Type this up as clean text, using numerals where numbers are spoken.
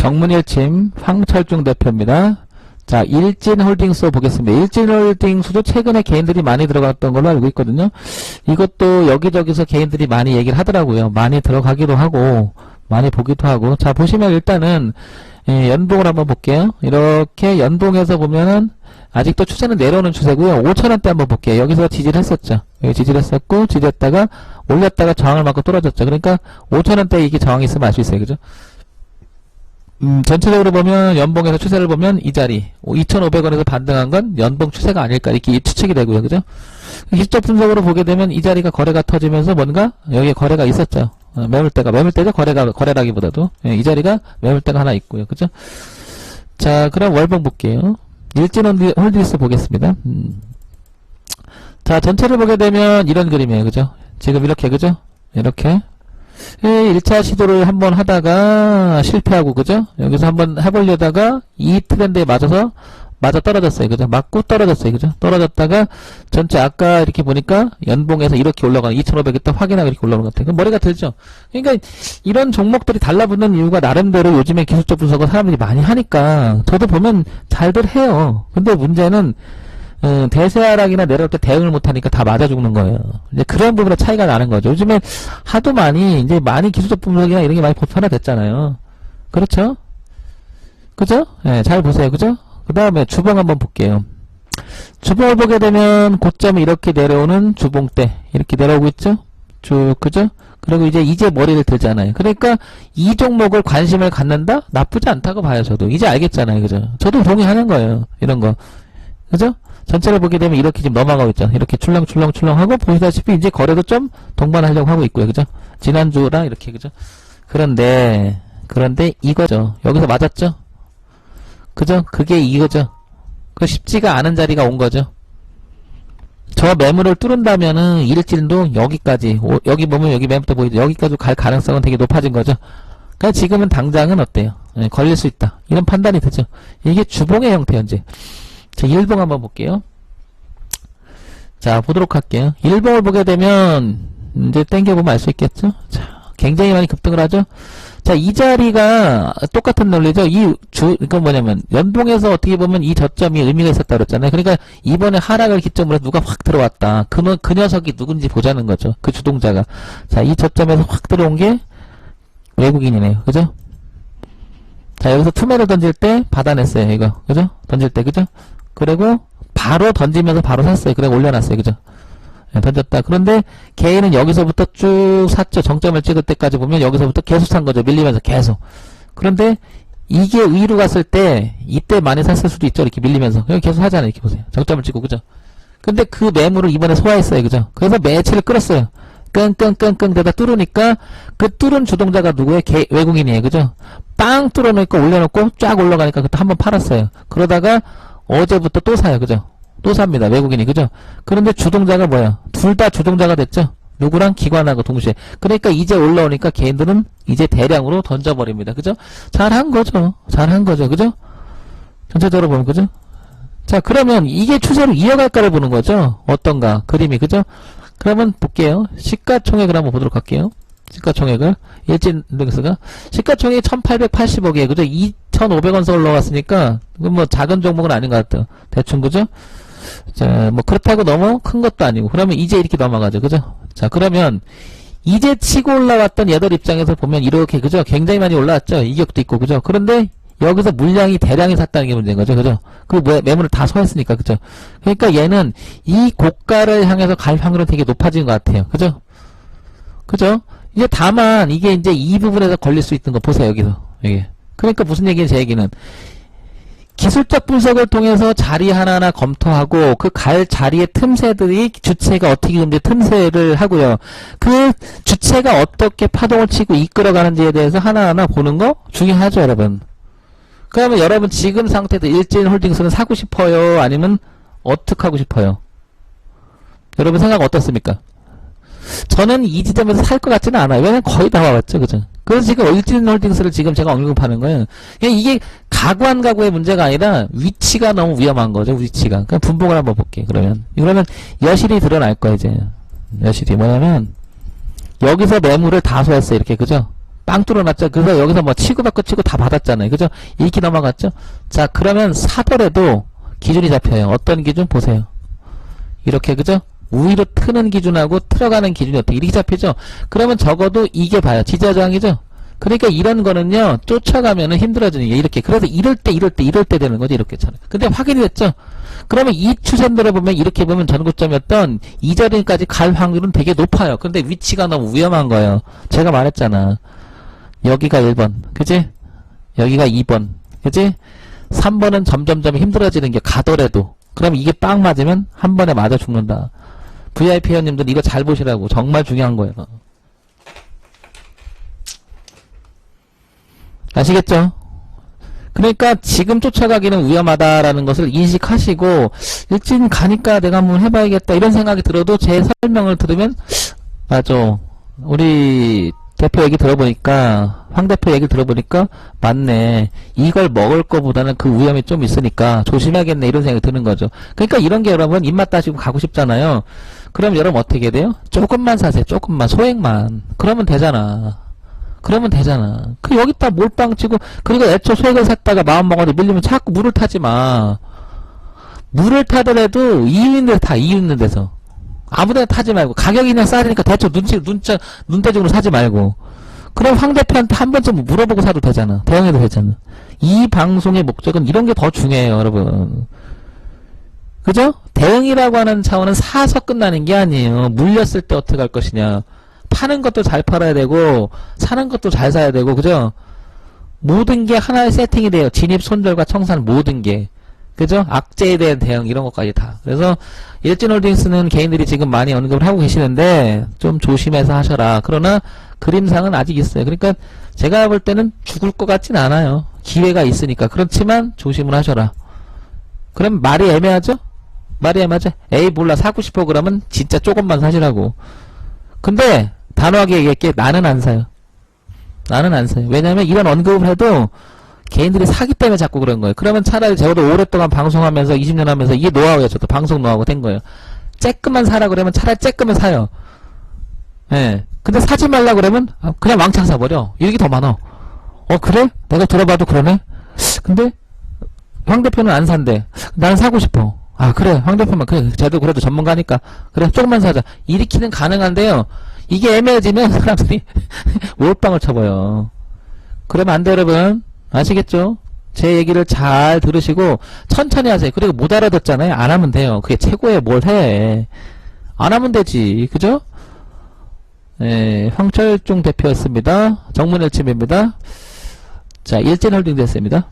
정문일침 황철중 대표입니다. 자, 일진홀딩스 보겠습니다. 일진홀딩스도 최근에 개인들이 많이 들어갔던 걸로 알고 있거든요. 이것도 여기저기서 개인들이 많이 얘기를 하더라고요. 많이 들어가기도 하고 많이 보기도 하고. 자, 보시면 일단은 연봉을 한번 볼게요. 이렇게 연봉에서 보면은 아직도 추세는 내려오는 추세고요. 5,000원대 한번 볼게요. 여기서 지지를 했었죠. 여기 지지를 했었고 지지했다가 올렸다가 저항을 맞고 떨어졌죠. 그러니까 5,000원대 이게 저항이 있으면 알 수 있어요. 그죠? 전체적으로 보면 연봉에서 추세를 보면 이 자리 2,500원에서 반등한 건 연봉 추세가 아닐까 이렇게 추측이 되고요. 그죠? 기술적 분석으로 보게 되면 이 자리가 거래가 터지면서 뭔가 여기에 거래가 있었죠. 매물대죠. 거래라기보다도 이 자리가 매물대가 하나 있고요. 그죠? 자, 그럼 월봉 볼게요. 일진홀딩스 보겠습니다. 자, 전체를 보게 되면 이런 그림이에요. 그죠? 지금 이렇게, 그죠? 이렇게 1차 시도를 한번 하다가 실패하고, 그죠? 여기서 한번 해보려다가 이 트렌드에 맞아 떨어졌어요. 그죠? 맞고 떨어졌어요. 그죠? 떨어졌다가 전체 아까 이렇게 보니까 연봉에서 이렇게 올라가는 2,500이 또 확인하고 이렇게 올라오는 것 같아요. 그럼 머리가 들죠? 그러니까 이런 종목들이 달라붙는 이유가 나름대로 요즘에 기술적 분석을 사람들이 많이 하니까 저도 보면 잘들 해요. 근데 문제는 대세하락이나 내려올 때 대응을 못하니까 다 맞아 죽는 거예요. 이제 그런 부분에 차이가 나는 거죠. 요즘에 하도 많이 기술적 분석이나 이런 게 많이 보편화됐잖아요. 그렇죠? 그죠? 네, 잘 보세요. 그죠? 그 다음에 주봉 한번 볼게요. 주봉을 보게 되면 고점이 이렇게 내려오는 주봉대 이렇게 내려오고 있죠? 쭉, 그죠? 그리고 이제 머리를 들잖아요. 그러니까 이 종목을 관심을 갖는다? 나쁘지 않다고 봐요. 저도 이제 알겠잖아요. 그죠? 저도 동의하는 거예요. 이런 거. 그죠? 전체를 보게 되면 이렇게 지금 넘어가고 있잖아요. 이렇게 출렁출렁출렁하고 보시다시피 이제 거래도 좀 동반하려고 하고 있고요. 그죠? 지난주랑 이렇게, 그죠? 그런데 이거죠. 여기서 맞았죠? 그죠? 그게 이거죠. 그 쉽지가 않은 자리가 온 거죠. 저 매물을 뚫은다면은 일진도 여기까지, 여기 보면 여기 매물대 보이죠? 여기까지 갈 가능성은 되게 높아진 거죠. 그러니까 지금은 당장은 어때요? 걸릴 수 있다. 이런 판단이 되죠. 이게 주봉의 형태, 현재. 자, 일봉 한번 볼게요. 자, 보도록 할게요. 일봉을 보게 되면, 이제 땡겨보면 알 수 있겠죠? 자, 굉장히 많이 급등을 하죠? 자, 이 자리가 똑같은 논리죠? 그러니까 뭐냐면, 연봉에서 어떻게 보면 이 저점이 의미가 있었다 그랬잖아요. 그러니까 이번에 하락을 기점으로 해서 누가 확 들어왔다. 그 녀석이 누군지 보자는 거죠. 그 주동자가. 자, 이 저점에서 확 들어온 게 외국인이네요. 그죠? 자, 여기서 투매를 던질 때 받아냈어요. 이거. 그죠? 던질 때, 그죠? 그리고 바로 던지면서 바로 샀어요. 그리고 올려놨어요. 그죠? 네, 던졌다. 그런데 개인은 여기서부터 쭉 샀죠. 정점을 찍을 때까지 보면 여기서부터 계속 산 거죠. 밀리면서 계속. 그런데 이게 위로 갔을 때 이때 많이 샀을 수도 있죠. 이렇게 밀리면서. 여기 계속 하잖아요. 이렇게 보세요. 정점을 찍고. 그죠? 근데 그 매물을 이번에 소화했어요. 그죠? 그래서 매치를 끌었어요. 끙끙끙끙 대다 뚫으니까 그 뚫은 주동자가 누구예요? 외국인이에요. 그죠? 빵 뚫어놓고 올려놓고 쫙 올라가니까 그때 한번 팔았어요. 그러다가 어제부터 또 사요. 그죠? 또 삽니다. 외국인이. 그죠? 그런데 주동자가 뭐야? 둘 다 주동자가 됐죠? 누구랑? 기관하고 동시에. 그러니까 이제 올라오니까 개인들은 이제 대량으로 던져버립니다. 그죠? 잘한 거죠. 잘한 거죠. 그죠? 전체적으로 보면. 그죠? 자, 그러면 이게 추세로 이어갈까를 보는 거죠? 어떤가? 그림이. 그죠? 그러면 볼게요. 시가총액을 한번 보도록 할게요. 시가총액을. 일진인덱스가. 시가총액이 1880억이에요. 그죠? 2,500원 서 올라갔으니까, 뭐 작은 종목은 아닌 것 같아요. 대충, 그죠? 자, 뭐 그렇다고 너무 큰 것도 아니고. 그러면 이제 이렇게 넘어가죠. 그죠? 자, 그러면 이제 치고 올라왔던 얘들 입장에서 보면 이렇게, 그죠? 굉장히 많이 올라왔죠? 이격도 있고, 그죠? 그런데 여기서 물량이 대량이 샀다는 게 문제인 거죠. 그죠? 그 매물을 다 소화했으니까. 그죠? 그러니까 얘는 이 고가를 향해서 갈 확률은 되게 높아진 것 같아요. 그죠? 그죠? 이제 다만 이게 이제 이 부분에서 걸릴 수 있는 거 보세요. 여기서. 여기. 그러니까 무슨 얘기는 제 얘기는 기술적 분석을 통해서 자리 하나하나 검토하고 그 갈 자리의 틈새들이 주체가 어떻게 이제 틈새를 하고요. 그 주체가 어떻게 파동을 치고 이끌어가는지에 대해서 하나하나 보는 거 중요하죠, 여러분. 그러면 여러분 지금 상태에서 일진홀딩스는 사고 싶어요? 아니면 어떻게 하고 싶어요? 여러분 생각 어떻습니까? 저는 이 지점에서 살 것 같지는 않아요. 왜냐면 거의 다 와봤죠. 그죠? 그래서 지금 일진홀딩스를 지금 제가 언급하는 거예요. 이게 가구 안 가구의 문제가 아니라 위치가 너무 위험한 거죠. 위치가. 그냥 분봉을 한번 볼게요. 그러면 여실히 드러날 거예요. 이제 여실히 뭐냐면 여기서 매물을 다 소했어요. 이렇게. 그죠? 빵 뚫어놨죠. 그래서 여기서 뭐 치고받고 치고 다 받았잖아요. 그죠? 이렇게 넘어갔죠? 자, 그러면 사더라도 기준이 잡혀요. 어떤 기준? 보세요. 이렇게, 그죠? 우위로 트는 기준하고 들어가는 기준이 어떻게 이렇게 잡히죠? 그러면 적어도 이게 봐요. 지지저항이죠? 그러니까 이런 거는요, 쫓아가면은 힘들어지는 게 이렇게. 그래서 이럴 때 되는 거지, 이렇게처럼. 근데 확인이 됐죠? 그러면 이 추세들을 보면, 이렇게 보면 전고점이었던 이 자리까지 갈 확률은 되게 높아요. 근데 위치가 너무 위험한 거예요. 제가 말했잖아. 여기가 1번. 그지? 여기가 2번. 그지? 3번은 점점점 힘들어지는 게 가더라도. 그럼 이게 빵 맞으면 한 번에 맞아 죽는다. VIP 회원님들 이거 잘 보시라고. 정말 중요한 거예요. 아시겠죠? 그러니까 지금 쫓아가기는 위험하다라는 것을 인식하시고 일진 가니까 내가 한번 해봐야겠다 이런 생각이 들어도 제 설명을 들으면 맞아. 우리 대표 얘기 들어보니까 황 대표 얘기 들어보니까 맞네. 이걸 먹을 거보다는 그 위험이 좀 있으니까 조심해야겠네 이런 생각이 드는 거죠. 그러니까 이런 게 여러분 입맛 따시고 가고 싶잖아요. 그럼 여러분 어떻게 돼요? 조금만 사세요. 조금만 소액만. 그러면 되잖아. 그 여기다 몰빵 치고 그리고 애초 소액을 샀다가 마음 먹어도 밀리면 자꾸 물을 타지 마. 물을 타더라도 이유 있는 데서 타. 이유 있는 데서. 아무데나 타지 말고 가격이 그냥 싸니까 대충 눈대중으로 사지 말고. 그럼 황 대표한테 한 번쯤 물어보고 사도 되잖아. 대응해도 되잖아. 이 방송의 목적은 이런 게 더 중요해요, 여러분. 그죠? 대응이라고 하는 차원은 사서 끝나는 게 아니에요. 물렸을 때 어떻게 할 것이냐. 파는 것도 잘 팔아야 되고 사는 것도 잘 사야 되고 그죠? 모든 게 하나의 세팅이 돼요. 진입, 손절과 청산 모든 게. 그죠? 악재에 대한 대응 이런 것까지 다. 그래서 일진홀딩스는 개인들이 지금 많이 언급을 하고 계시는데 좀 조심해서 하셔라. 그러나 그림상은 아직 있어요. 그러니까 제가 볼 때는 죽을 것 같진 않아요. 기회가 있으니까. 그렇지만 조심을 하셔라. 그럼 말이 애매하죠? 말이 애매하죠? 에이 몰라 사고 싶어 그러면 진짜 조금만 사시라고. 근데 단호하게 얘기할게. 나는 안 사요. 왜냐면 이런 언급을 해도 개인들이 사기 때문에 자꾸 그런 거예요. 그러면 차라리 저도 오랫동안 방송하면서 20년 하면서 이게 노하우예요. 저도 방송 노하우가 된 거예요. 쬐끔만 사라 그러면 차라리 쬐끔만 사요. 예. 근데 사지 말라 그러면 그냥 왕창 사버려. 이게 더 많아. 그래? 내가 들어봐도 그러네? 근데 황 대표는 안 산대. 나는 사고 싶어. 그래. 황 대표만 그래. 쟤도 그래도 전문가니까 그래. 조금만 사자. 일으키는 가능한데요. 이게 애매해지면 사람들이 몰빵을 쳐버려. 그러면 안 돼 여러분. 아시겠죠? 제 얘기를 잘 들으시고 천천히 하세요. 그리고 못 알아듣잖아요. 안 하면 돼요. 그게 최고예요. 뭘 해. 안 하면 되지. 그죠? 네, 황철중 대표였습니다. 정문일침입니다. 자, 일진홀딩 됐습니다.